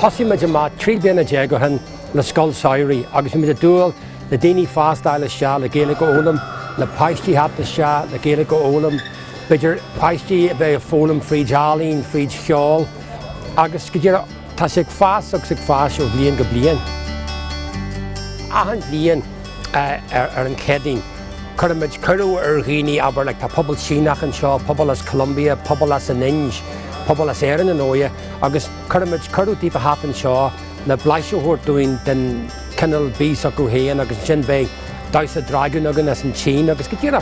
thosaimid má trí bliana déag go le Scoil Samhraidh agus imid a dúil le daoine fástáil se le Gaeilge ólam le paistí hapta se le Gaeilge ólam beidir paistí a bheith fólam fríd jálín fríd cheol agus go dtíar tá sig fás agus sig fás ó bblion go blion. Ahan bblion ar an cédaoin chuirimiid curú ar ghaoine aber le tá pobl Sínach an seo, pobl as Colombia, pobl as an Inge, pobl as Éireann an óia agus chuirimiid curútíí a hapan seo na blaiseadh dúin den cinnal bís a go héan agus sin bheith damhsa dragon agan as an Tsín agus go dtíar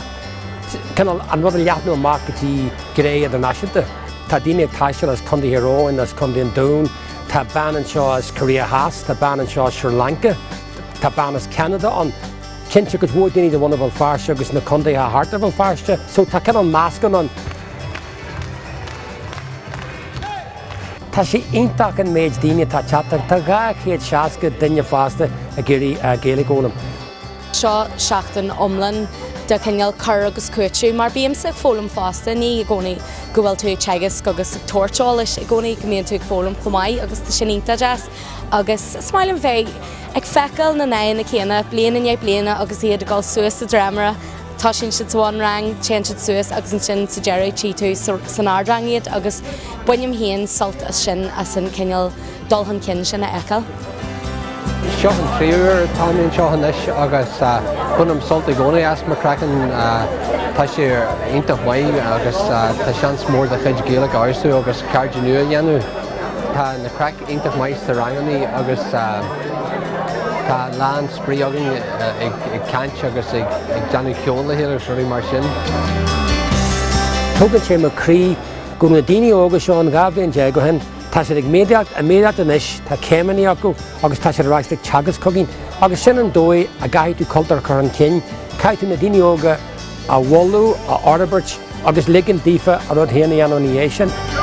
cinnal an rud a leathnú amach gotí gré Idirnáisiúnta. Tá daoine ag taisteal as chundaí Heróin as chundaí an Dún, tá ban an seo as Corea, tá ban an seo Sri Lanka, tá ban as Canada an cinnte go bhór daoine de bhna Bhéal Feirste agus na chundaí a harta Bhéal Feirste, so tá cinnal máscan an. Tá sé iontach an méid daoine tá teachtar tá gá chéad seasca duine fásta a géirí Gaeilge ólam. Seo seachtaine omlan de cinneal cur agus cuairt mar bíam sa fólam fásta ní gcónaí go bhfuil tú ag teagas agus tuairteáil leis i gcónaí go mbíonn tú ag fólam chomhaid agus tá sin ionta deas agus smailm bheith ag feiceáil na nain na chéanna bliana in bliana agus iad a gáil suas sa dréimre tá sin si bháin rang tean si suas agus an sin sa deir tí tú san ardang iad agus buinneam híon salt as sin as san cinneal dulhan cin sin na eiceil. Seo an tríúr táimíonn seo hanis agus chunam sult i gcónaí as mar crackan tá sé iontach mhaith agus tá seans mór de chuid Gaeilge áirsú agus cairde nua a dhéanú. Tá na crack iontach mhaith sa ranganí agus tá lán sprí agan ag caint agus ag deanú cheol le héir suirí mar sin. Tugann sé mar crí go na daoine óga seo an gabhblion déag go hen tá sé ag méadacht inis tá céimeaní acu agus tá sé ráiste teagas cogainn agus sin an dói a gaiithú cultúr chu an cin caiithú na daoine óga a bhallú a Arbert agus ligean dífa a rud héana an sin.